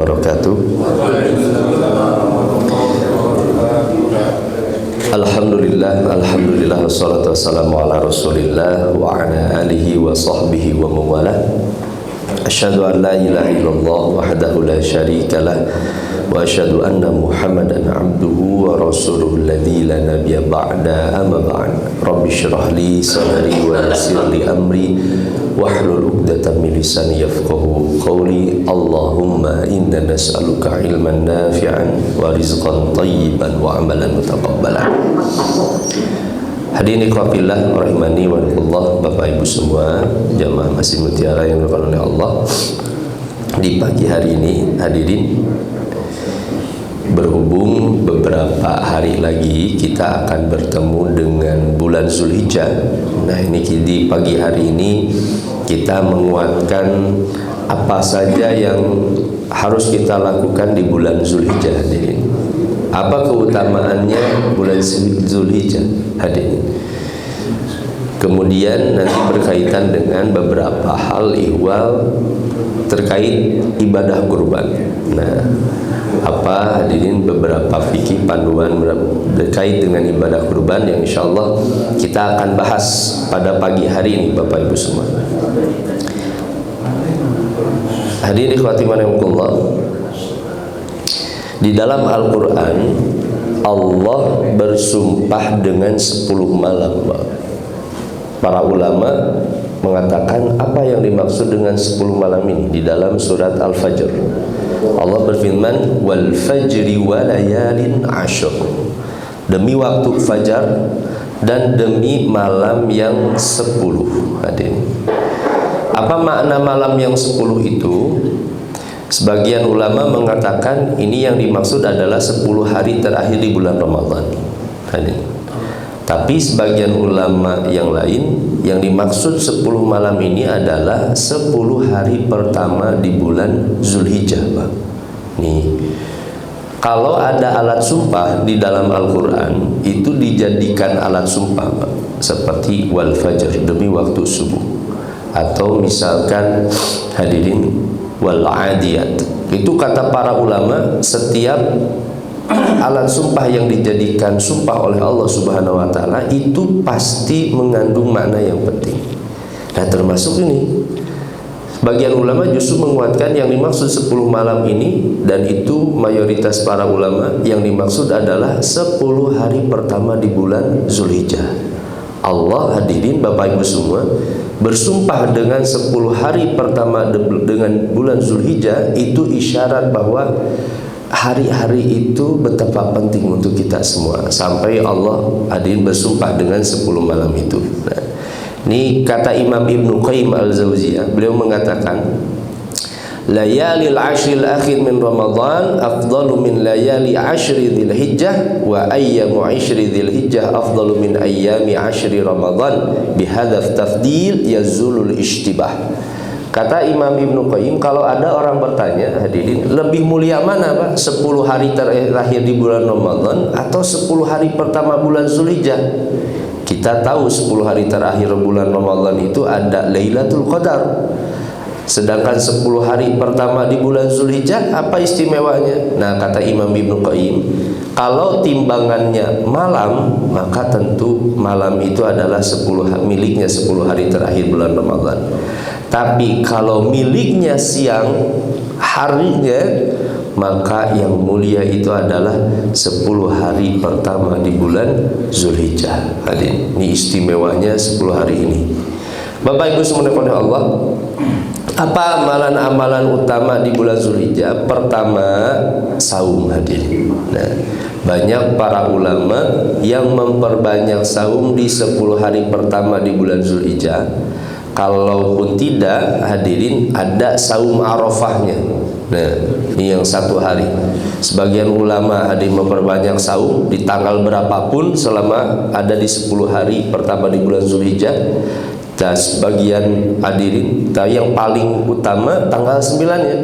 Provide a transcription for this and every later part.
wabarakatuh. Alhamdulillah wassalatu wassalamu ala rasulillah wa ala alihi wa sahbihi wa mawalah. Asyhadu an la ilaha illallah wahdahu la syarika lah wa asyhadu anna Muhammadan abduhu wa rasuluhu alladzi la nabiyya ba'da, amma ba'd. Rabbi shrah li sadri wa yassir li amri wahlul 'uqdatam min lisani yafqahu qawli. Allahumma inna nas'aluka ilman nafi'an wa rizqan thayyiban wa amalan mutaqabbalan. Hadirin ikhwafillah rahimani wa rahimakumullah, Bapak Ibu semua, jamaah Masjid Mutiara yang dirahmati oleh Allah. Di pagi hari ini hadirin, berhubung beberapa hari lagi kita akan bertemu dengan bulan Zulhijjah. Nah, ini di pagi hari ini kita menguatkan apa saja yang harus kita lakukan di bulan Zulhijjah hadirin. Apa keutamaannya bulan Zulhijjah hadirin. Kemudian nanti berkaitan dengan beberapa hal ihwal terkait ibadah kurban. Nah, apa hadirin beberapa fikih panduan terkait dengan ibadah kurban yang insyaallah kita akan bahas pada pagi hari ini Bapak Ibu semua. Hadirin ikhwati rahimakumullah, di dalam Al-Quran Allah bersumpah dengan 10 malam. Para ulama mengatakan apa yang dimaksud dengan 10 malam ini. Di dalam surat Al-Fajr Allah berfirman, wal fajri wa layalin ashr, demi waktu fajar dan demi malam yang 10. Hadirin, apa makna malam yang 10 itu? Sebagian ulama mengatakan ini yang dimaksud adalah 10 hari terakhir di bulan Ramadan. Tapi sebagian ulama yang lain, yang dimaksud 10 malam ini adalah 10 hari pertama di bulan Zulhijjah. Nih, kalau ada alat sumpah di dalam Al-Quran, itu dijadikan alat sumpah, seperti wal fajr, demi waktu subuh, atau misalkan hadirin wal adiyat. Itu kata para ulama, setiap alat sumpah yang dijadikan sumpah oleh Allah Subhanahu wa taala itu pasti mengandung makna yang penting. Nah, termasuk ini. Bagian ulama justru menguatkan yang dimaksud 10 malam ini, dan itu mayoritas para ulama, yang dimaksud adalah 10 hari pertama di bulan Zulhijjah. Allah hadirin Bapak Ibu semua bersumpah dengan 10 hari pertama dengan bulan Zulhijjah, itu isyarat bahwa hari-hari itu betapa penting untuk kita semua, sampai Allah hadirin bersumpah dengan 10 malam itu. Nah, ini kata Imam Ibnu Qayyim al-Jauziyah, beliau mengatakan layalil ashril akhir min Ramadan afdalu min layali ashri dzilhijjah wa ayyamu ashri dzilhijjah afdalu min ayyami ashri Ramadan bihadaf tafdil yazulul ishtibah. Kata Imam Ibnu Qayyim, kalau ada orang bertanya hadirin, lebih mulia mana Pak? 10 hari terakhir di bulan Ramadan atau 10 hari pertama bulan Zulhijjah? Kita tahu 10 hari terakhir bulan Ramadan itu ada Lailatul Qadar. Sedangkan 10 hari pertama di bulan Zulhijjah apa istimewanya? Nah, kata Imam Ibnu Qayyim, kalau timbangannya malam, maka tentu malam itu adalah miliknya 10 hari terakhir bulan Ramadan. Tapi kalau miliknya siang harinya, maka yang mulia itu adalah 10 hari pertama di bulan Zulhijjah. Ini istimewanya 10 hari ini. Bapak Ibu semua oleh Allah, apa amalan-amalan utama di bulan Zulhijjah? Pertama, saum hadirin. Nah, banyak para ulama yang memperbanyak saum di 10 hari pertama di bulan Zulhijjah. Kalaupun tidak hadirin, ada saum Arafahnya. Nah, ini yang 1 hari. Sebagian ulama hadirin memperbanyak saum di tanggal berapapun selama ada di 10 hari pertama di bulan Zulhijjah. Dan sebagian hadirin yang paling utama tanggal 9-nya.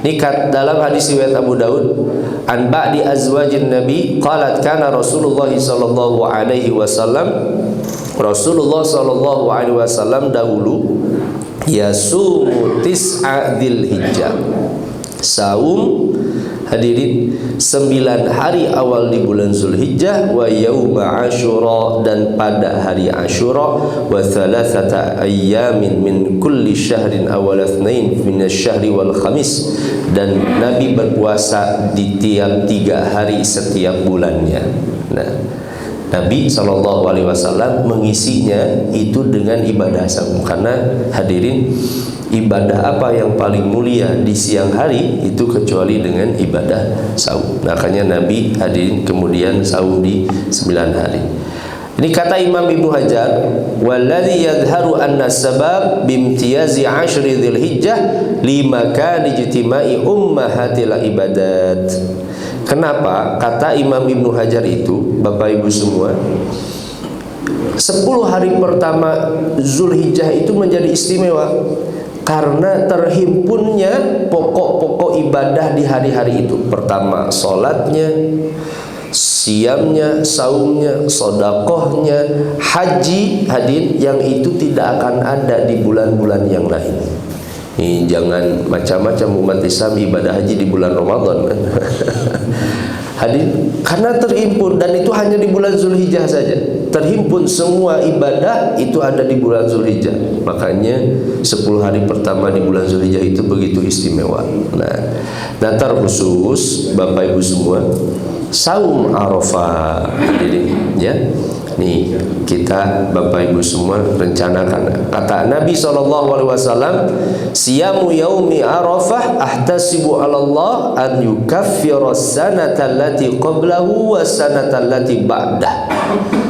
Ini dalam hadis riwayat Abu Daud, an ba'di azwajin Nabi qalat kana Rasulullah sallallahu alaihi wasallam, Rasulullah sallallahu alaihi wasallam dahulu yasumu tis'a dzilhijjah, Saum hadirin 9 hari awal di bulan Zulhijjah, wa yauma Asyura, dan pada hari Asyura, wa thalathata ayyamin min kulli syahrin awal itsnain min asy-syahri wal khamis, dan Nabi berpuasa di tiap 3 hari setiap bulannya. Nah, Nabi SAW mengisinya itu dengan ibadah saum, karena hadirin, ibadah apa yang paling mulia di siang hari itu kecuali dengan ibadah saum. Makanya Nabi hadirin kemudian saum di 9 hari. Ini kata Imam Ibnu Hajar, walladzi yadhharu anna sabab bimtiyazi 'ashri dzulhijjah limakani ijtima'i ummahatil ibadat. Kenapa? Kata Imam Ibnu Hajar itu, Bapak Ibu semua, 10 hari pertama Zulhijjah itu menjadi istimewa karena terhimpunnya pokok-pokok ibadah di hari-hari itu. Pertama, sholatnya, siamnya, saumnya, sodakohnya, haji, hadirin, yang itu tidak akan ada di bulan-bulan yang lain. Ini jangan macam-macam umat Islam ibadah haji di bulan Ramadan. Hadirin, karena terhimpun, dan itu hanya di bulan Zulhijjah saja. Terhimpun semua ibadah itu ada di bulan Zulhijjah. Makanya 10 hari pertama di bulan Zulhijjah itu begitu istimewa. Nah, terkhusus Bapak Ibu semua, saum Arafah, hadirin, ya. Nih, kita Bapak Ibu semua rencanakan. Kata Nabi SAW, siyamu yaumi Arafah ahtasibu 'ala Allah an yukaffira sanata allati qablahu wa sanata allati ba'dah.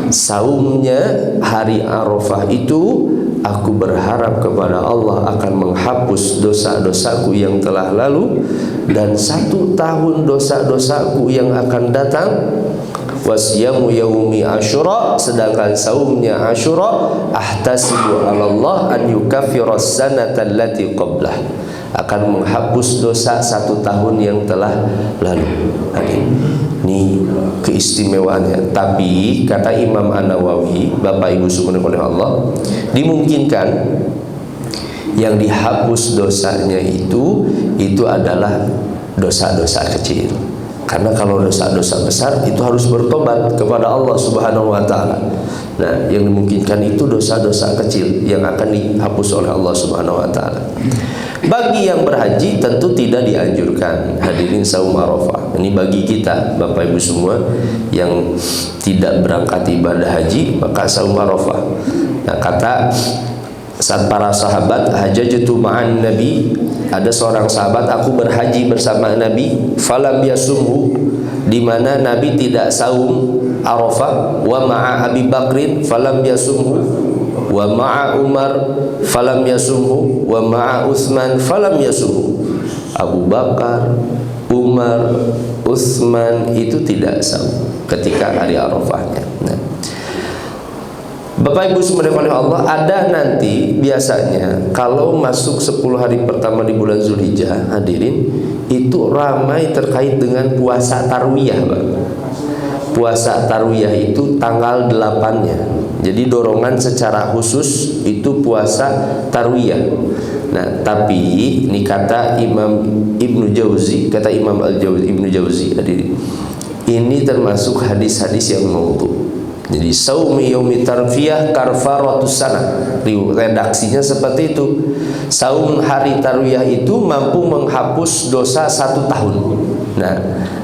Saumnya hari Arafah itu, aku berharap kepada Allah akan menghapus dosa-dosaku yang telah lalu dan 1 tahun dosa-dosaku yang akan datang. Wasyamu yaumi Asyura, sedangkan saumnya Asyura, ahtasibu 'ala Allah an yukaffira sanata allati qablah, akan menghapus dosa 1 tahun yang telah lalu. Ini keistimewaannya. Tapi kata Imam An-Nawawi, Bapak Ibu subhanahu wa Allah, dimungkinkan yang dihapus dosanya itu adalah dosa-dosa kecil. Karena kalau dosa-dosa besar itu harus bertobat kepada Allah Subhanahu wa taala. Nah, yang dimungkinkan itu dosa-dosa kecil yang akan dihapus oleh Allah Subhanahu wa taala. Bagi yang berhaji tentu tidak dianjurkan hadirin saum Arafah. Ini bagi kita Bapak Ibu semua yang tidak berangkat ibadah haji, maka saum Arafah. Nah, kata saat para sahabat, hajjatu ma'an Nabi, ada seorang sahabat, aku berhaji bersama Nabi, falam yasumhu, di mana Nabi tidak saum Arafah, wa ma'a Abi Bakrin falam yasumhu, wa ma'a Umar falam yasumhu, wa ma'a Utsman falam yasumhu. Abu Bakar, Umar, Utsman itu tidak saum ketika hari Arafahnya. Nah, Bapak Ibu subhanahu Allah, ada nanti biasanya kalau masuk 10 hari pertama di bulan Zulhijjah, hadirin, itu ramai terkait dengan puasa tarwiyah, Pak. Puasa tarwiyah itu tanggal 8-nya. Jadi dorongan secara khusus itu puasa tarwiyah. Nah, tapi ini kata Imam Ibnu Jauzi, kata Imam Al-Jauzi, Ibnu Jauzi, hadirin, ini termasuk hadis-hadis yang maudhu. Jadi saumi yaumi tarwiyah karfaratus sana. Redaksinya seperti itu. Saum hari tarwiyah itu mampu menghapus dosa 1 tahun. Nah,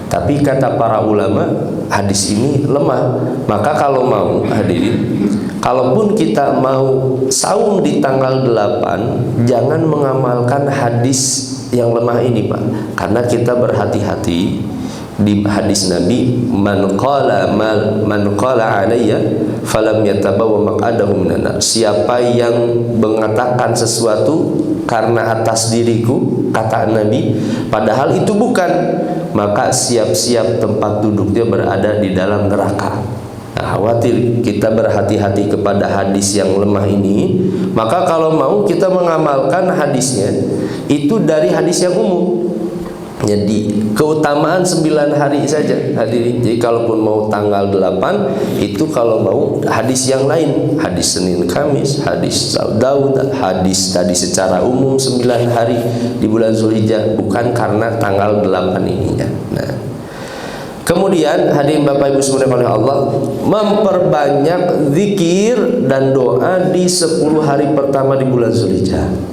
tapi kata para ulama, hadis ini lemah. Maka kalau mau hadirin, kalaupun kita mau saum di tanggal 8, jangan mengamalkan hadis yang lemah ini, Pak. Karena kita berhati-hati. Di hadis Nabi, man qala alayya falam yatabawwa maq'adahu minan nar. Siapa yang mengatakan sesuatu karena atas diriku, kata Nabi, padahal itu bukan, maka siap-siap tempat duduknya berada di dalam neraka. Nah, khawatir kita berhati-hati kepada hadis yang lemah ini. Maka kalau mau kita mengamalkan hadisnya itu dari hadis yang umum. Jadi keutamaan 9 hari saja hadirin. Jadi kalaupun mau tanggal 8 itu, kalau mau hadis yang lain, hadis Senin Kamis, hadis Daud, hadis tadi secara umum 9 hari di bulan Zulhijjah, bukan karena tanggal 8 ininya. Nah, kemudian hadirin Bapak Ibu sekalian oleh Allah, memperbanyak zikir dan doa di 10 hari pertama di bulan Zulhijjah.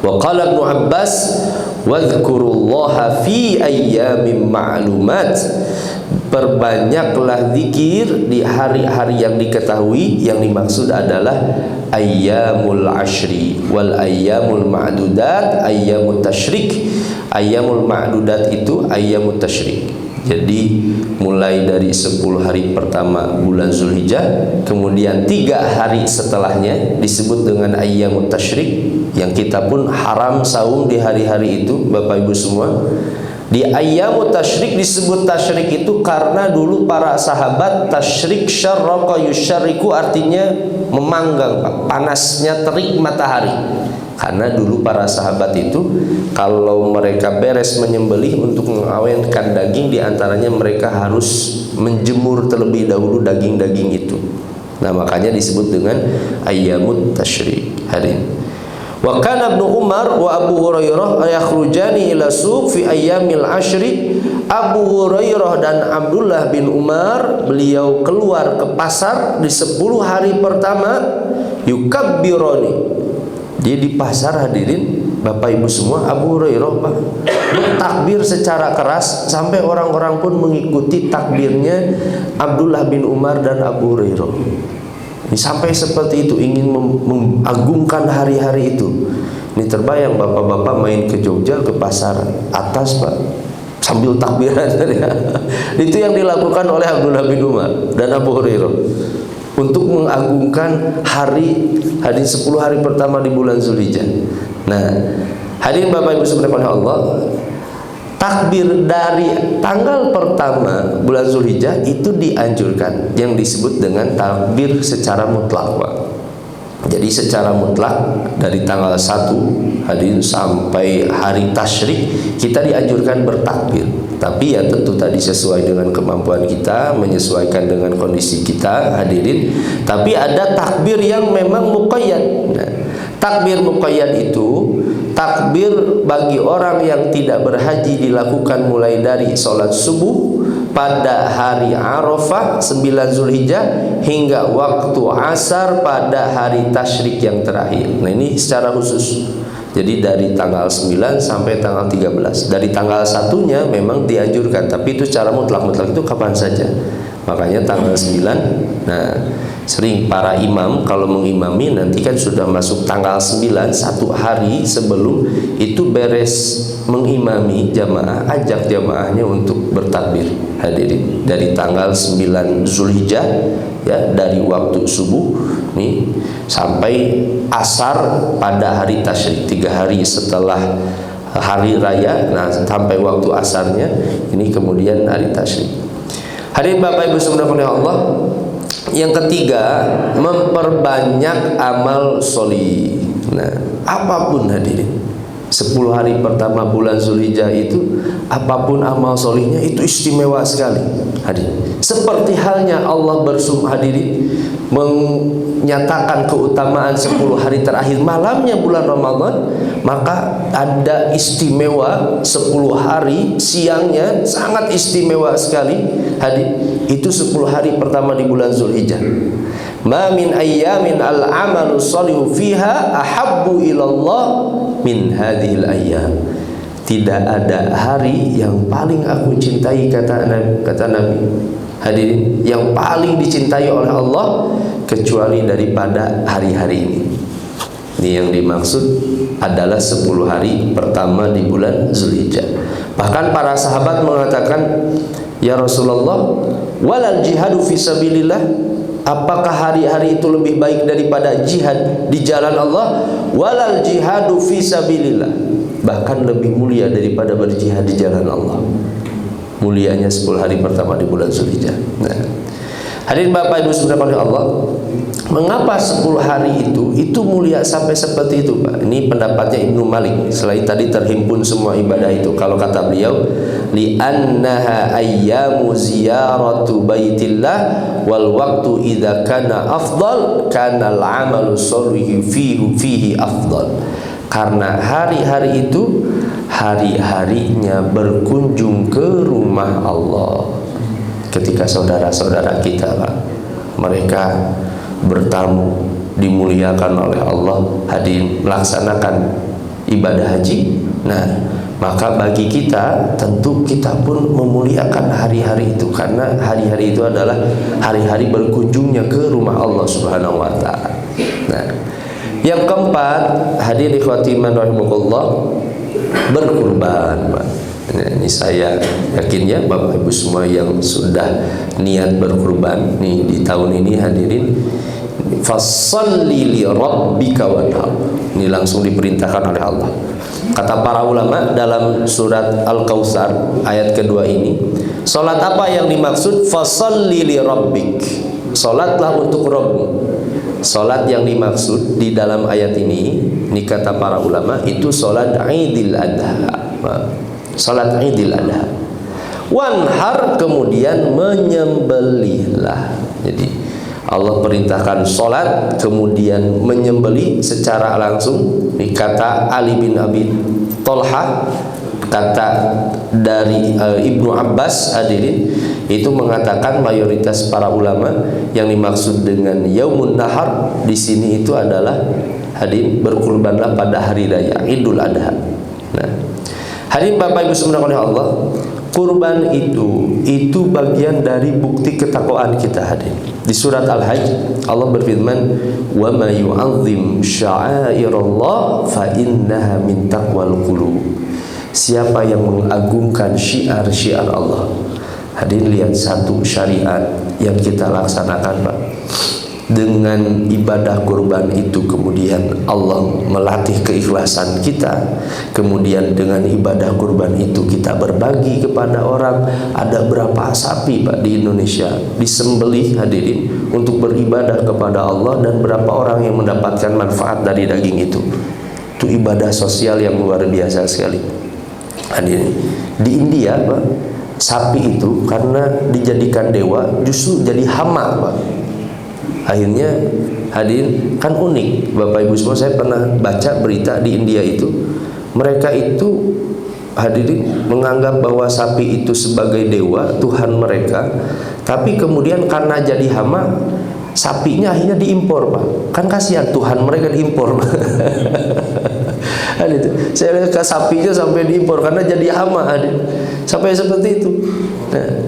Wa qala Ibnu Abbas, wadhkurullaha fi ayyamin ma'lumat. Perbanyaklah zikir di hari-hari yang diketahui. Yang dimaksud adalah ayyamul ashri wal ayyamul ma'dudat ayyamut tasyrik. Ayyamul ma'dudat itu ayyamut tasyrik. Jadi mulai dari 10 hari pertama bulan Zulhijjah, kemudian 3 hari setelahnya disebut dengan ayyamut tasyrik, yang kita pun haram saum di hari-hari itu, Bapak Ibu semua. Di ayyamut tasyrik disebut tasyrik itu karena dulu para sahabat tasyrik syarraqa yusyarriku, artinya memanggang, panasnya terik matahari. Karena dulu para sahabat itu kalau mereka beres menyembelih untuk mengawetkan daging, diantaranya mereka harus menjemur terlebih dahulu daging-daging itu. Nah, makanya disebut dengan ayyamut tasyrik. Hadirin, wa kana Ibnu Umar wa Abu Hurairah yakhrujani ila suq fi ayyamil ashri. Abu Hurairah dan Abdullah bin Umar, beliau keluar ke pasar di 10 hari pertama, yukabbirani. Dia di pasar, hadirin Bapak Ibu semua, Abu Hurairah Pak bertakbir secara keras sampai orang-orang pun mengikuti takbirnya Abdullah bin Umar dan Abu Hurairah. Sampai seperti itu, ingin mengagungkan hari-hari itu. Ini terbayang bapak-bapak main ke Jogja, ke pasar atas Pak, sambil takbiran. Itu yang dilakukan oleh Abdullah bin Umar dan Abu Hurairah untuk mengagungkan hari 10 hari pertama di bulan Zulhijjah. Nah, hadirin Bapak Ibu sekalian Allah, takbir dari tanggal pertama bulan Zulhijjah itu dianjurkan, yang disebut dengan takbir secara mutlak, Pak. Jadi secara mutlak dari tanggal 1 hadirin sampai hari tasyrik kita dianjurkan bertakbir. Tapi ya tentu tadi sesuai dengan kemampuan kita, menyesuaikan dengan kondisi kita, hadirin. Tapi ada takbir yang memang muqayyad. Nah, takbir muqayyad itu takbir bagi orang yang tidak berhaji dilakukan mulai dari sholat subuh pada hari Arafah 9 Zulhijjah hingga waktu asar pada hari tasyrik yang terakhir. Nah, ini secara khusus. Jadi dari tanggal 9 sampai tanggal 13. Dari tanggal 1-nya memang dianjurkan, tapi itu secara mutlak. Mutlak itu kapan saja. Makanya tanggal 9. Nah, sering para imam kalau mengimami nanti kan sudah masuk tanggal 9, 1 hari sebelum itu beres mengimami jamaah, ajak jamaahnya untuk bertakbir. Hadirin, dari tanggal 9 Zulhijjah ya, dari waktu subuh nih sampai asar pada hari tasyrik, 3 hari setelah hari raya. Nah, sampai waktu asarnya ini kemudian hari tasyrik. Hadirin Bapak Ibu sekalian Allah, yang ketiga, memperbanyak amal sholih. Nah, apapun hadirin, 10 hari pertama bulan Zulhijjah itu apapun amal solihnya itu istimewa sekali, hadirin. Seperti halnya Allah hadirin menyatakan keutamaan 10 hari terakhir malamnya bulan Ramadan, maka ada istimewa 10 hari siangnya sangat istimewa sekali, hadirin. Itu 10 hari pertama di bulan Zulhijjah. Ma min ayyamin al-amalu sholihu fiha ahabbu ilallah min hadhil ayyam. Tidak ada hari yang paling aku cintai, kata Nabi, hadirin, yang paling dicintai oleh Allah kecuali daripada hari-hari ini. Ini yang dimaksud adalah 10 hari pertama di bulan Zulhijjah. Bahkan para sahabat mengatakan, ya Rasulullah, walal jihadu fisabilillah, apakah hari-hari itu lebih baik daripada jihad di jalan Allah? Walal jihadu fisabilillah, bahkan lebih mulia daripada berjihad di jalan Allah. Mulianya 10 hari pertama di bulan Zulhijjah. Nah, hadirin Bapak Ibu sekalian Allah, Mengapa 10 hari itu mulia sampai seperti itu, Pak? Ini pendapatnya Ibnu Malik. Selain tadi terhimpun semua ibadah itu, kalau kata beliau, li'annaha ayyamu ziyaratu baitillah wal waktu idza kana afdal kana al-amalu sholih fihi afdal. Karena hari-hari itu hari-harinya berkunjung ke rumah Allah. Ketika saudara-saudara kita, Pak, mereka bertamu, dimuliakan oleh Allah, hadir melaksanakan ibadah haji. Nah, maka bagi kita tentu kita pun memuliakan hari-hari itu, karena hari-hari itu adalah hari-hari berkunjungnya ke rumah Allah Subhanahu wa taala. Nah, yang keempat, hadir ikhwati man rahimakumullah, berkurban, Pak. Ini saya yakin ya Bapak Ibu semua yang sudah niat berkurban nih di tahun ini, hadirin, fasholli li rabbika wanhar. Ini langsung diperintahkan oleh Allah. Kata para ulama dalam surat Al-Kautsar ayat kedua ini, salat apa yang dimaksud fasholli li rabbik? Salatlah untuk Rabbmu. Salat yang dimaksud di dalam ayat ini kata para ulama itu salat Idul Adha. Salat Idul Adha. Wanhar kemudian menyembelihlah. Jadi Allah perintahkan salat kemudian menyembelih secara langsung. Ini kata Ali bin Abi Thalhah, kata dari Ibnu Abbas, hadirin, itu mengatakan mayoritas para ulama yang dimaksud dengan Yaumun Nahar di sini itu adalah, hadirin, berkurbanlah pada hari raya Idul Adha. Nah, hadirin Bapak Ibu subhanahu wa Allah, kurban itu bagian dari bukti ketakwaan kita, hadirin. Di surat Al-Hajj Allah berfirman, "Wa ma yu'azzim sya'airallah fa innaha min taqwal qulub." Siapa yang mengagungkan syiar-syiar Allah. Hadirin, lihat satu syariat yang kita laksanakan, Pak. Dengan ibadah kurban itu kemudian Allah melatih keikhlasan kita. Kemudian dengan ibadah kurban itu kita berbagi kepada orang. Ada berapa sapi, Pak, di Indonesia disembelih, hadirin, untuk beribadah kepada Allah, dan berapa orang yang mendapatkan manfaat dari daging itu. Itu ibadah sosial yang luar biasa sekali. Hadirin, di India, Pak, sapi itu karena dijadikan dewa justru jadi hama, Pak. Akhirnya, hadirin, kan unik Bapak Ibu semua, saya pernah baca berita di India itu, mereka itu, hadirin, menganggap bahwa sapi itu sebagai dewa, Tuhan mereka, tapi kemudian karena jadi hama, sapinya akhirnya diimpor, Pak. Kan kasihan, Tuhan mereka diimpor. Saya lihat sapinya sampai diimpor karena jadi hama, hadirin, sampai seperti itu. Nah,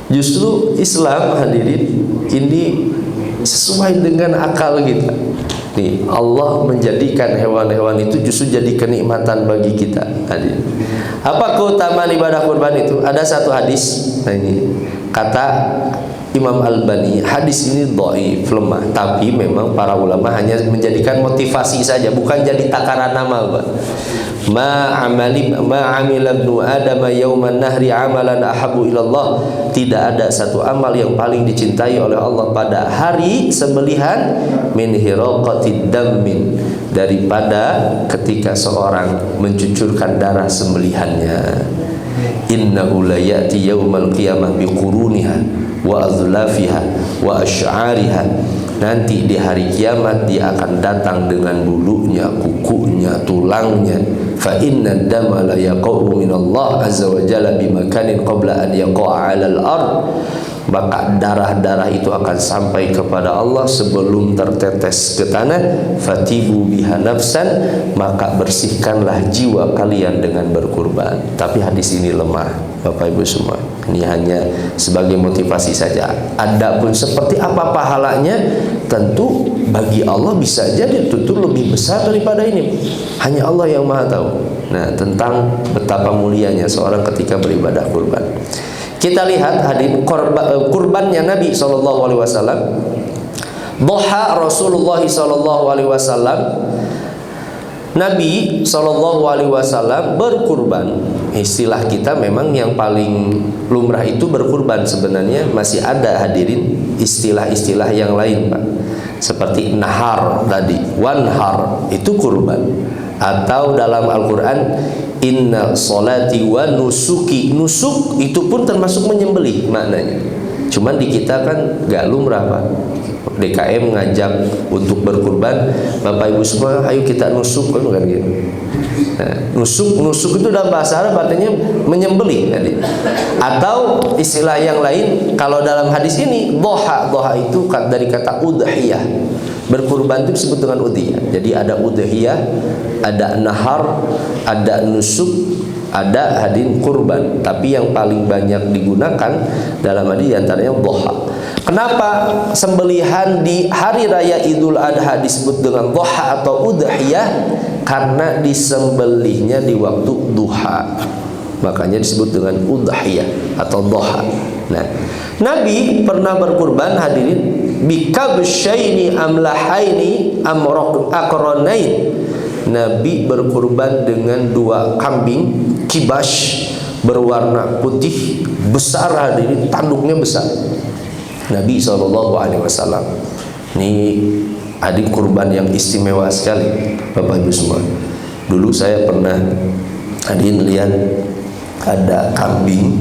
justru Islam, hadirin, ini sesuai dengan akal kita. Nih, Allah menjadikan hewan-hewan itu justru jadi kenikmatan bagi kita, hadirin. Apa keutamaan ibadah kurban itu? Ada satu hadis. Nah, ini kata Imam Al-Bani, hadis ini dhaif, lemah, tapi memang para ulama hanya menjadikan motivasi saja, bukan jadi takaran nama, Pak. Ma amila ibnu Adam yauman nahri amalan ahabu ilallah. Tidak ada satu amal yang paling dicintai oleh Allah pada hari sembelihan min hiraqatid dammin, daripada ketika seorang mencucurkan darah sembelihannya. Innahu la ya'ti yaumal qiyamah biquruniha wa azlafiha wa asy'ariha. Nanti di hari kiamat dia akan datang dengan bulunya, kukunya, tulangnya. Fa inna dama la yaqa'u min Allah azza wa jalla bi makanin qabla an yaqa'a 'alal ard. Maka darah-darah itu akan sampai kepada Allah sebelum tertetes ke tanah. Fatibu biha nafsan, maka bersihkanlah jiwa kalian dengan berkurban. Tapi hadis ini lemah, Bapak Ibu semua. Ini hanya sebagai motivasi saja. Adapun seperti apa pahalanya, tentu bagi Allah bisa jadi tentu lebih besar daripada ini. Hanya Allah yang Maha tahu. Nah, tentang betapa mulianya seorang ketika beribadah kurban. Kita lihat, hadirin, kurbannya Nabi SAW. Duha Rasulullah SAW. Nabi SAW berkurban. Istilah kita memang yang paling lumrah itu berkurban. Sebenarnya masih ada, hadirin, istilah-istilah yang lain, Pak. seperti nahar tadi, wanhar itu kurban. Atau dalam Al-Quran, inna solati wa nusuki, nusuk itu pun termasuk menyembelih maknanya. Cuman di kita kan gak lumrah Pak. DKM ngajak untuk berkurban, Bapak Ibu semua ayo kita nusuk, kan gitu. Nah, nusuk itu dalam bahasa Arab artinya menyembelih tadi. Atau istilah yang lain kalau dalam hadis ini doha itu dari kata udhiyah. Berkurban itu disebut dengan udhiyah. Jadi ada udhiyah, ada nahar, ada nusuk, ada hadin kurban. Tapi yang paling banyak digunakan dalam hadis antaranya doha. Kenapa sembelihan di hari raya Idul Adha disebut dengan doha atau udhiyah? Karena disembelihnya di waktu duha, makanya disebut dengan udhiyah atau doha. Nah, Nabi pernah berkurban hadirin bikabsyaini amlahaini aqranain. Nabi berkurban dengan 2 kambing kibas berwarna putih besar hadirin, tanduknya besar. Nabi SAW. Ini adik kurban yang istimewa sekali Bapak Ibu semua. Dulu saya pernah hadirin lihat ada kambing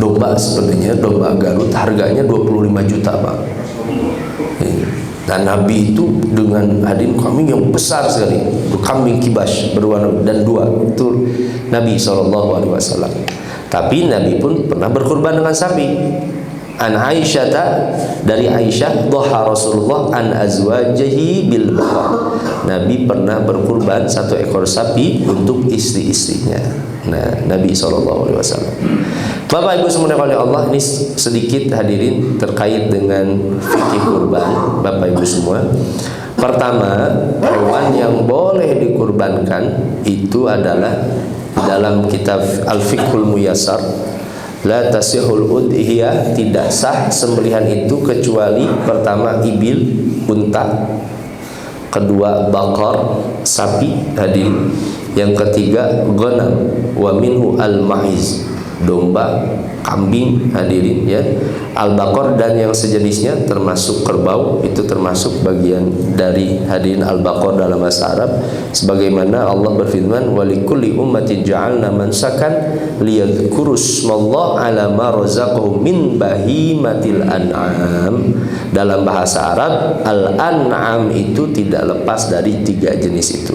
domba, sebenarnya domba Garut, harganya 25 juta Pak. Dan Nabi itu dengan hadirin kambing yang besar sekali, kambing kibas berwarna, dan 2 itu Nabi SAW. Tapi Nabi pun pernah berkurban dengan sapi. An Aisyah, dari Aisyah, doha Rasulullah an azwajihi bil baqar. Nabi pernah berkurban 1 ekor sapi untuk istri-istrinya. Nah, Nabi SAW. Bapak Ibu semua oleh Allah, ini sedikit hadirin terkait dengan fikih kurban Bapak Ibu semua. Pertama, hewan yang boleh dikurbankan itu adalah dalam kitab Al-Fiqhul Muyassar, la tasihul udhiyah, tidak sah sembelihan itu kecuali pertama ibil, unta, kedua bakar, sapi hadir, yang ketiga ghanam, wa minhu al-ma'iz, domba, kambing hadirin ya, al-bakar dan yang sejenisnya termasuk kerbau, itu termasuk bagian dari hadirin al-bakar dalam bahasa Arab. Sebagaimana Allah berfirman, walikulli ummatin ja'alna mansakan liyadhkuru smallahi ala ma razaqahum min bahimatil an'am. Dalam bahasa Arab, al-an'am itu tidak lepas dari 3 jenis itu.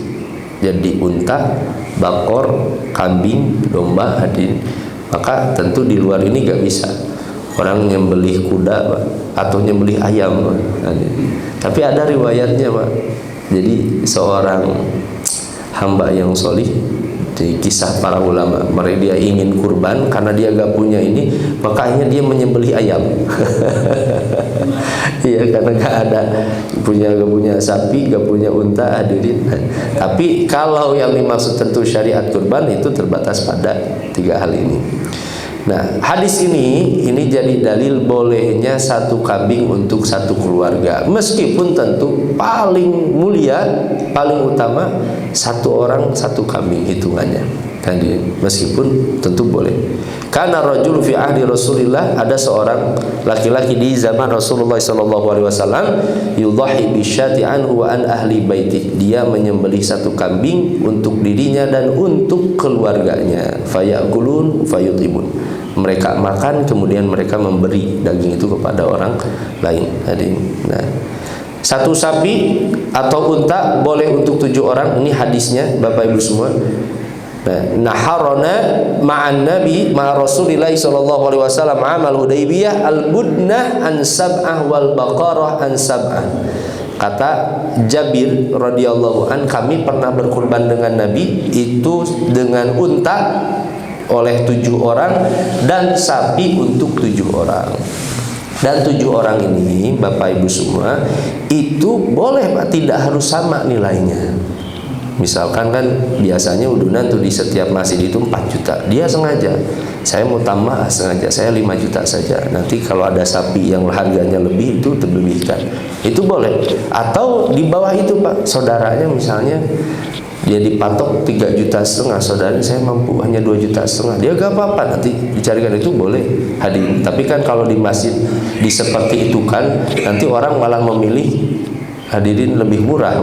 Jadi unta, bakar, kambing, domba hadirin. Maka tentu di luar ini gak bisa orang nyembelih kuda Pak, atau nyembelih ayam Pak. Tapi ada riwayatnya Pak. Jadi seorang hamba yang solih, di kisah para ulama, mereka dia ingin kurban karena dia gak punya ini, makanya dia menyembelih ayam. Iya, karena gak punya sapi, gak punya unta hadirin. Tapi kalau yang dimaksud tentu syariat kurban itu terbatas pada 3 hal ini. Nah, hadis ini jadi dalil bolehnya 1 kambing untuk 1 keluarga. Meskipun tentu paling mulia, paling utama 1 orang 1 kambing hitungannya. Meskipun tentu boleh. Karena rajul fi ahdi Rasulillah, ada seorang laki-laki di zaman Rasulullah SAW, yudhahi bisyati anhu wa an ahli baiti. Dia menyembelih 1 kambing untuk dirinya dan untuk keluarganya. Fayakulun fayutimun. Mereka makan, kemudian mereka memberi daging itu kepada orang lain. Nah, 1 sapi atau unta boleh untuk 7 orang. Ini hadisnya Bapak Ibu semua. Nah, naharona ma'an nabi ma'a Rasulillah sallallahu alaihi wasallam amal Hudaybiyah al-budnah an sab'ah wal baqarah an sab'ah. Kata Jabir radhiyallahu an, kami pernah berkurban dengan Nabi itu dengan unta oleh 7 orang dan sapi untuk 7 orang. Dan 7 orang ini Bapak Ibu semua itu boleh Pak, tidak harus sama nilainya. Misalkan kan biasanya udunan tuh di setiap masjid itu 4 juta. Dia sengaja, saya mau tambah sengaja, saya 5 juta saja. Nanti kalau ada sapi yang harganya lebih itu terlebihkan. Itu boleh. Atau di bawah itu Pak, saudaranya misalnya dia dipatok 3,5 juta, saudaranya saya mampu hanya 2,5 juta, dia gak apa-apa, nanti dicarikan, itu boleh hadir. Tapi kan kalau di masjid di seperti itu kan nanti orang malah memilih hadirin lebih murah.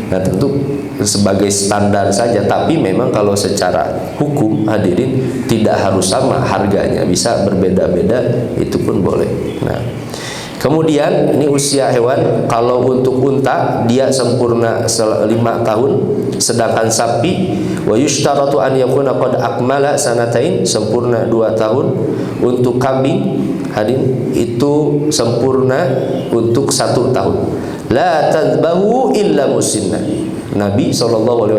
Nah tentu sebagai standar saja, tapi memang kalau secara hukum hadirin tidak harus sama harganya, bisa berbeda-beda, itu pun boleh. Nah kemudian ini usia hewan, kalau untuk unta dia sempurna 5 tahun, sedangkan sapi wa yushtaratu an yakuna qad akmala sanatain, sempurna 2 tahun. Untuk kambing hadirin itu sempurna untuk 1 tahun. La tadbahu illa musinna. Nabi SAW,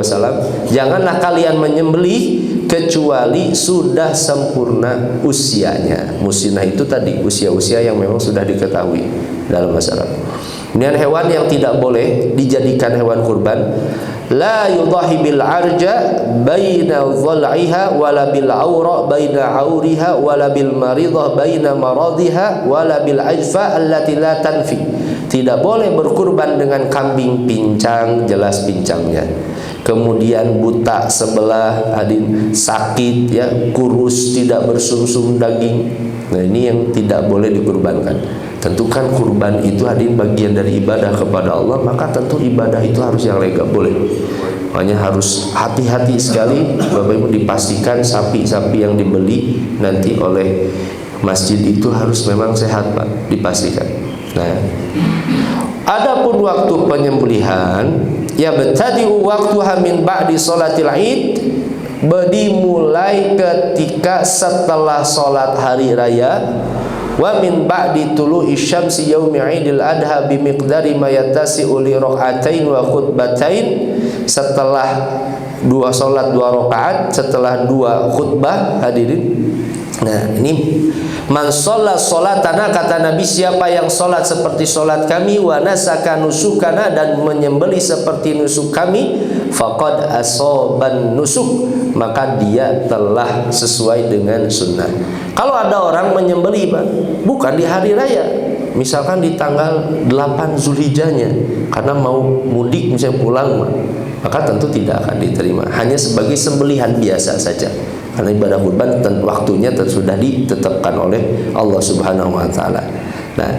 janganlah kalian menyembelih kecuali sudah sempurna usianya. Musinah itu tadi usia-usia yang memang sudah diketahui dalam masyarakat. Kemudian hewan yang tidak boleh dijadikan hewan kurban, la yudahi bil arja baina dhal'iha wala bil awra baina auriha wala bil maridah baina maradiha wala bil ajfa allati la tanfi. Tidak boleh berkurban dengan kambing pincang, jelas pincangnya, kemudian buta sebelah, hadin sakit ya, kurus, tidak bersumsum daging. Nah ini yang tidak boleh dikurbankan. Tentu kan kurban itu hadin bagian dari ibadah kepada Allah, maka tentu ibadah itu harus yang legal, boleh. Makanya harus hati-hati sekali Bapak Ibu, dipastikan sapi-sapi yang dibeli nanti oleh masjid itu harus memang sehat Pak, dipastikan. Nah, adapun waktu penyembelihan ya betadi'u waktuha min ba'di sholatil id, dimulai ketika setelah sholat hari raya, wa min ba'di tulu'i syamsi yaumi idil adha bimiqdari ma yattasi'u li rak'atain wa khutbatain, setelah 2 sholat 2 rakaat, setelah 2 khutbah hadirin. Nah ini man sholat sholatana, kata Nabi, siapa yang sholat seperti sholat kami, wa nasaka nusukana, dan menyembelih seperti nusuk kami, faqad asoban nusuk, maka dia telah sesuai dengan sunnah. Kalau ada orang menyembelih Pak, bukan di hari raya, misalkan di tanggal 8 Zulhijjahnya, karena mau mudik misalnya pulang, maka tentu tidak akan diterima, hanya sebagai sembelihan biasa saja. Karena ibadah kurban waktunya sudah ditetapkan oleh Allah Subhanahu wa taala. Nah,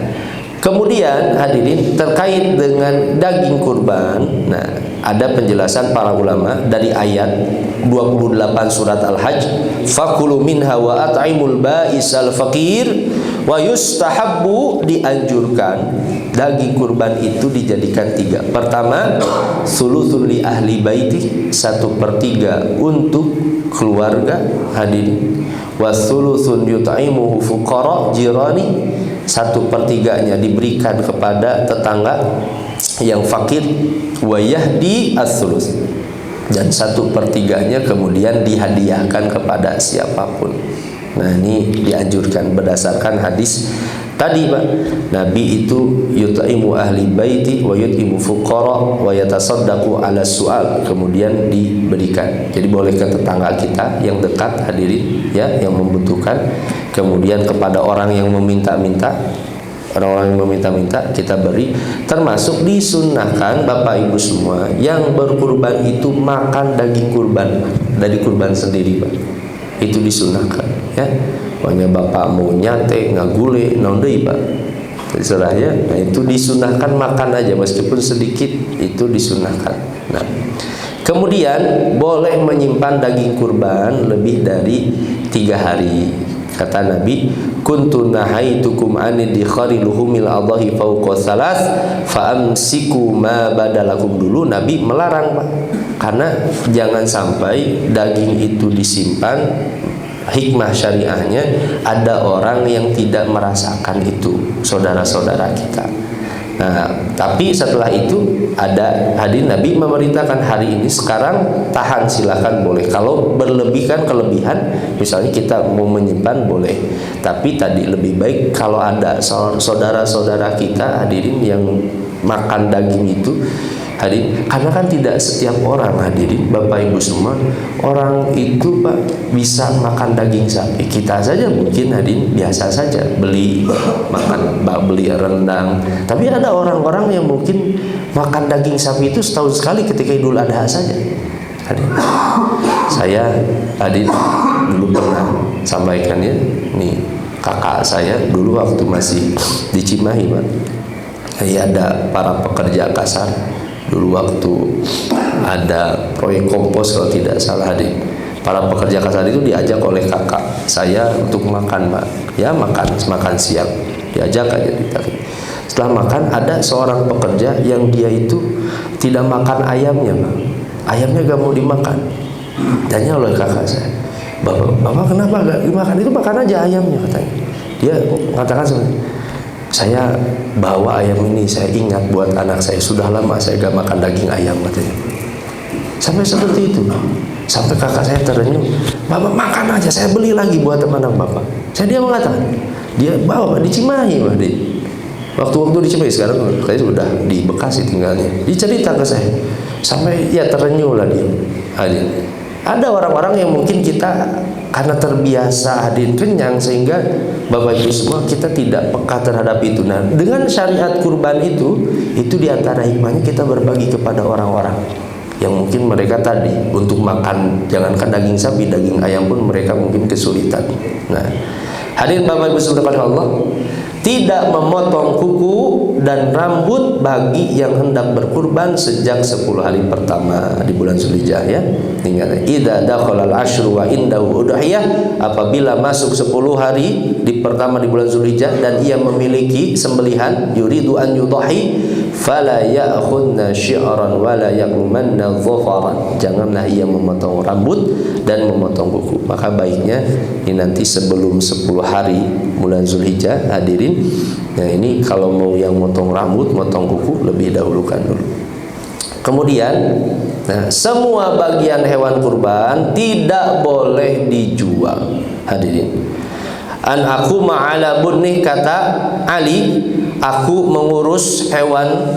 kemudian hadirin terkait dengan daging kurban, nah ada penjelasan para ulama dari ayat 28 surat Al-Hajj, fakulu minha wa at'imul ba'isal faqir, wa yustahabbu, dianjurkan daging kurban itu dijadikan 3. Pertama, sulusun li ahli baiti, 1/3 untuk keluarga hadirin, wa sulusun yut'imuhu fuqara jirani, 1/3-nya diberikan kepada tetangga yang fakir, wa yahdi as-sulus, dan 1/3-nya kemudian dihadiahkan kepada siapapun. Nah ini dianjurkan berdasarkan hadis tadi Pak, Nabi itu yut'imu ahli baiti wa yut'imu fuqara wa yatasaddaqu ala su'al, kemudian diberikan. Jadi boleh ke tetangga kita yang dekat hadirin ya, yang membutuhkan, kemudian kepada orang yang meminta-minta, orang-orang yang meminta-minta kita beri. Termasuk disunnahkan Bapak Ibu semua yang berkurban itu makan daging kurban dari kurban sendiri Pak, itu disunnahkan ya. Pokoknya Bapak mau nyate, ngagule, naundei Pak, terserah ya. Nah itu disunahkan makan aja meskipun sedikit, itu disunahkan. Nah kemudian boleh menyimpan daging kurban lebih dari 3 hari. Kata Nabi, kuntu nahaitukum anid dikhari luhumil adhahi fawqa thalath faamsiku ma badalakum. Dulu Nabi melarang Pak, karena jangan sampai daging itu disimpan, hikmah syariahnya ada orang yang tidak merasakan itu, saudara-saudara kita. Nah, tapi setelah itu ada hadis Nabi memerintahkan hari ini sekarang tahan, silakan boleh. Kalau berlebihkan kelebihan, misalnya kita mau menyimpan boleh. Tapi tadi lebih baik kalau ada saudara-saudara kita hadirin yang makan daging itu hadirin, karena kan tidak setiap orang hadirin Bapak Ibu semua orang itu Pak bisa makan daging sapi. Kita saja mungkin hadirin biasa saja beli makan, beli rendang, tapi ada orang-orang yang mungkin makan daging sapi itu setahun sekali ketika Idul Adha saja hadirin. Saya hadirin dulu pernah sampaikan ya, nih kakak saya dulu waktu masih di Cimahi Pak, Ya, ada para pekerja kasar dulu waktu ada proyek kompos kalau tidak salah deh. Para pekerja kasar itu diajak oleh kakak saya untuk makan, Pak. Ya, makan siang. Diajak aja ditarik. Setelah makan ada seorang pekerja yang dia itu tidak makan ayamnya, Pak. Ayamnya gak mau dimakan. Tanya oleh kakak saya, Bapak kenapa gak dimakan? Itu makan aja ayamnya, katanya. Dia mengatakan sebenarnya, saya bawa ayam ini, saya ingat buat anak saya, sudah lama saya gak makan daging ayam, katanya. Sampai seperti itu. Sampai kakak saya terenyuh, Bapak makan aja, saya beli lagi buat teman-teman Bapak. Dia mengatakan, dia bawa di Cimahi, Pak. Waktu di Cimahi, sekarang saya sudah di Bekasi tinggalnya. Dicerita ke saya, sampai ya terenyuh lah dia. Ada orang-orang yang mungkin kita karena terbiasa hadir kenyang sehingga Bapak Ibu semua kita tidak peka terhadap itu. Nah, dengan syariat kurban itu diantara hikmahnya kita berbagi kepada orang-orang yang mungkin mereka tadi untuk makan, jangankan daging sapi, daging ayam pun mereka mungkin kesulitan. Nah, hadirin Bapak Ibu subhanahu Allah, tidak memotong kuku dan rambut bagi yang hendak berkurban sejak 10 hari pertama di bulan Zulhijjah, ya. Ingat, idza dakhala al-ashru wa indahu udhiyah, apabila masuk 10 hari di pertama di bulan Zulhijjah dan ia memiliki sembelihan, yuridu an yudhi, fala ya'khudna syi'ran wa la yaqmanna dhafaran, janganlah ia memotong rambut dan memotong kuku. Maka baiknya ini nanti sebelum 10 hari bulan Zulhijjah, hadirin. Nah, ini kalau mau yang motong rambut, motong kuku lebih dahulukan dulu. Kemudian, nah, semua bagian hewan kurban tidak boleh dijual, hadirin. An aku ma'ala bunnih, kata Ali, aku mengurus hewan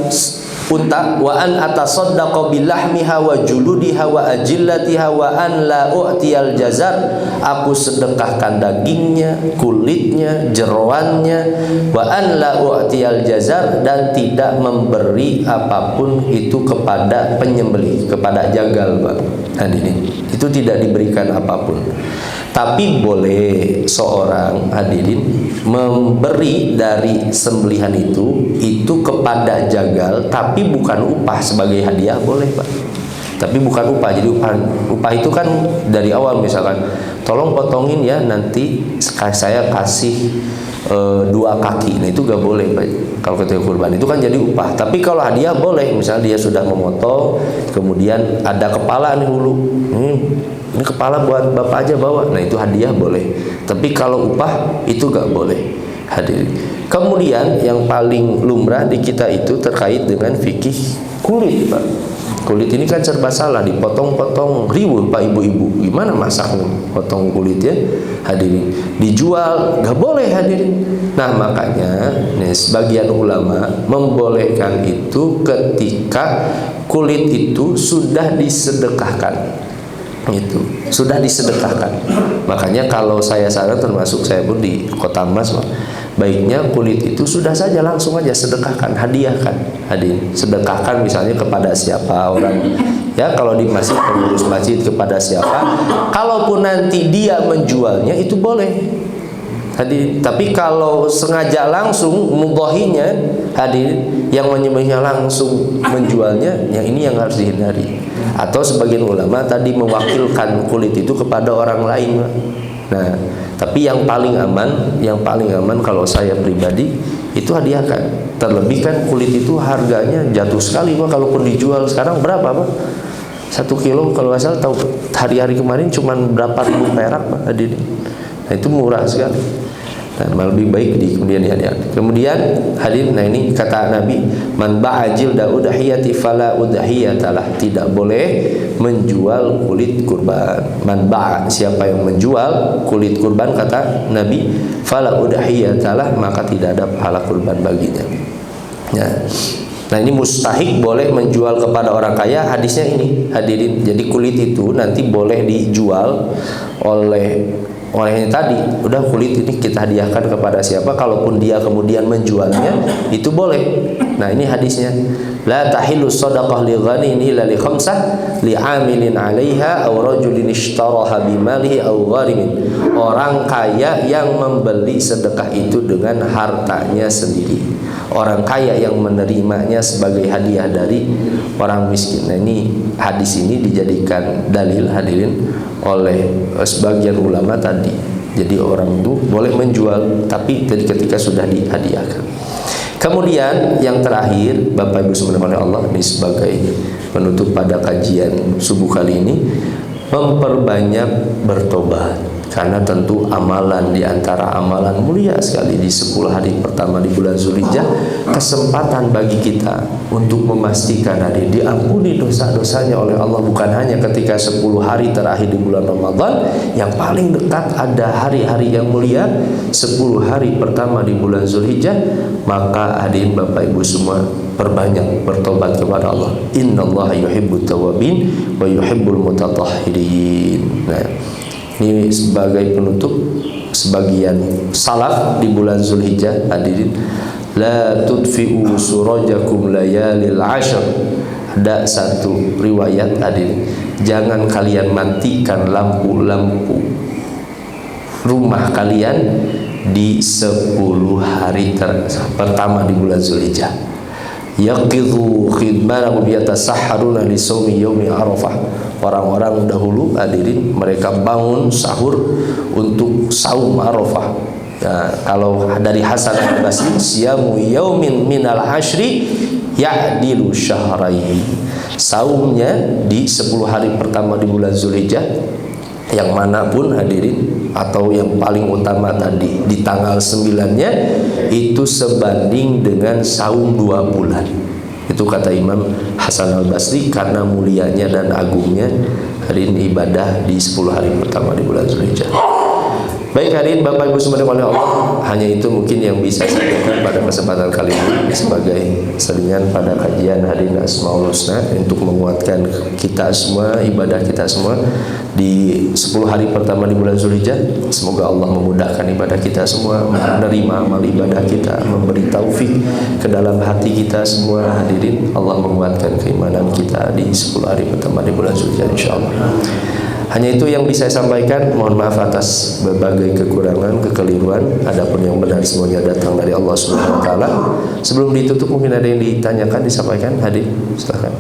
unta, wa an atasaddaqa bilahmiha wa juludiha wa ajillatiha wa an la u'tiyal jazar, aku sedekahkan dagingnya, kulitnya, jeroannya, wa an la u'tiyal jazar, dan tidak memberi apapun itu kepada penyembelih, kepada jagal, Pak. Hadirin, itu tidak diberikan apapun. Tapi boleh seorang, hadirin, memberi dari sembelihan itu kepada jagal, tapi bukan upah sebagai hadiah, boleh, Pak. Tapi bukan upah. Jadi upah itu kan dari awal, misalkan tolong potongin ya, nanti saya kasih 2 kaki. Nah, itu gak boleh, Pak. Kalau ketika kurban itu kan jadi upah. Tapi kalau hadiah boleh. Misalnya dia sudah memotong, kemudian ada kepala nih hulu, ini kepala buat bapak aja bawa, nah itu hadiah boleh. Tapi kalau upah itu gak boleh, hadirin. Kemudian yang paling lumrah di kita itu terkait dengan fikih kulit, Pak. Kulit ini kan serba salah, dipotong-potong ribut, Pak, ibu-ibu. Gimana masaknya potong kulit, ya, hadirin? Dijual gak boleh, hadirin. Nah, makanya nih, sebagian ulama membolehkan itu ketika kulit itu sudah disedekahkan. Itu sudah disedekahkan. Makanya kalau saya saran, termasuk saya pun di Kota Mas, baiknya kulit itu sudah saja langsung aja sedekahkan, hadiahkan. Hadirin, sedekahkan misalnya kepada siapa orang, ya, kalau di masjid, pengurus masjid, kepada siapa. Kalaupun nanti dia menjualnya itu boleh, hadirin. Tapi kalau sengaja langsung mudhahinya, hadirin, yang menyembelihnya langsung menjualnya, yang ini yang harus dihindari. Atau sebagian ulama tadi mewakilkan kulit itu kepada orang lain. Nah, tapi yang paling aman kalau saya pribadi itu hadiahkan. Terlebih kan kulit itu harganya jatuh sekali, Pak. Kalaupun dijual sekarang berapa, Pak? 1 kilo kalau asal tahu hari-hari kemarin cuma berapa ribu perak, Pak, hadirin. Nah, itu murah sekali. Nah, lebih baik di kemudian hadiah. Kemudian hadirin, nah ini kata Nabi, man ba'ajil da udhiyati fala udhiyatalah, tidak boleh menjual kulit kurban. Man ba'a, siapa yang menjual kulit kurban, kata Nabi, fala udhiyatalah, maka tidak ada pahala kurban baginya. Nah, ini mustahik boleh menjual kepada orang kaya. Hadisnya ini, hadirin. Jadi kulit itu nanti boleh dijual oleh yang tadi, udah kulit ini kita hadiahkan kepada siapa, kalaupun dia kemudian menjualnya itu boleh. Nah, ini hadisnya. La tahillu shadaqah li ghanin illa li khamsah, li 'amilin 'alaiha aw rajulin ishtaraha bi malihi aw gharimin. Orang kaya yang membeli sedekah itu dengan hartanya sendiri. Orang kaya yang menerimanya sebagai hadiah dari orang miskin. Nah, ini hadis ini dijadikan dalil hadirin oleh sebagian ulama tadi. Jadi orang itu boleh menjual tapi ketika sudah dihadiahkan. Kemudian yang terakhir, Bapak Ibu subhanahu wa Allah, ini sebagai penutup pada kajian subuh kali ini, memperbanyak bertobat. Karena tentu amalan di antara amalan mulia sekali di 10 hari pertama di bulan Zulhijjah, kesempatan bagi kita untuk memastikan hari diampuni dosa-dosanya oleh Allah, bukan hanya ketika 10 hari terakhir di bulan Ramadan. Yang paling dekat ada hari-hari yang mulia 10 hari pertama di bulan Zulhijjah. Maka hadirin Bapak Ibu semua, perbanyak bertobat kepada Allah. Innallaha yuhibbut tawwabin wa yuhibbul mutatahhirin. Nah, ini sebagai penutup sebagian salaf di bulan Zulhijjah, hadirin, la tudfi'u surajakum layalil ashr. Ada satu riwayat, hadirin, jangan kalian matikan lampu-lampu rumah kalian di 10 hari pertama di bulan Zulhijjah. Yaqidhu khidmanahum yatasahharuna li shaumi yaumi Arafah. Orang-orang dahulu, hadirin, mereka bangun sahur untuk saum Arafah. Nah, kalau dari Hasan al-Basri, siyamu yaumin minal ashri ya'dilu syahraini. Saumnya di 10 hari pertama di bulan Zulhijjah, yang manapun hadirin, atau yang paling utama tadi di tanggal 9-nya, itu sebanding dengan saum 2 bulan. Itu kata Imam Hasan al-Basri, karena mulianya dan agungnya hadirin ibadah di 10 hari pertama di bulan Zulhijjah. Baik hadirin Bapak Ibu semua oleh Allah, hanya itu mungkin yang bisa saya sampaikan pada kesempatan kali ini sebagai selingan pada kajian hadirin Asmaul Husna untuk menguatkan kita semua, ibadah kita semua di 10 hari pertama di bulan Zulhijjah. Semoga Allah memudahkan ibadah kita semua, menerima amal ibadah kita, memberi taufik ke dalam hati kita semua hadirin. Allah menguatkan keimanan kita di 10 hari pertama di bulan Zulhijjah insyaallah. Hanya itu yang bisa saya sampaikan. Mohon maaf atas berbagai kekurangan, kekeliruan. Adapun yang benar semuanya datang dari Allah Subhanahu wa taala. Sebelum ditutup mungkin ada yang ditanyakan, disampaikan. Hadir, silakan.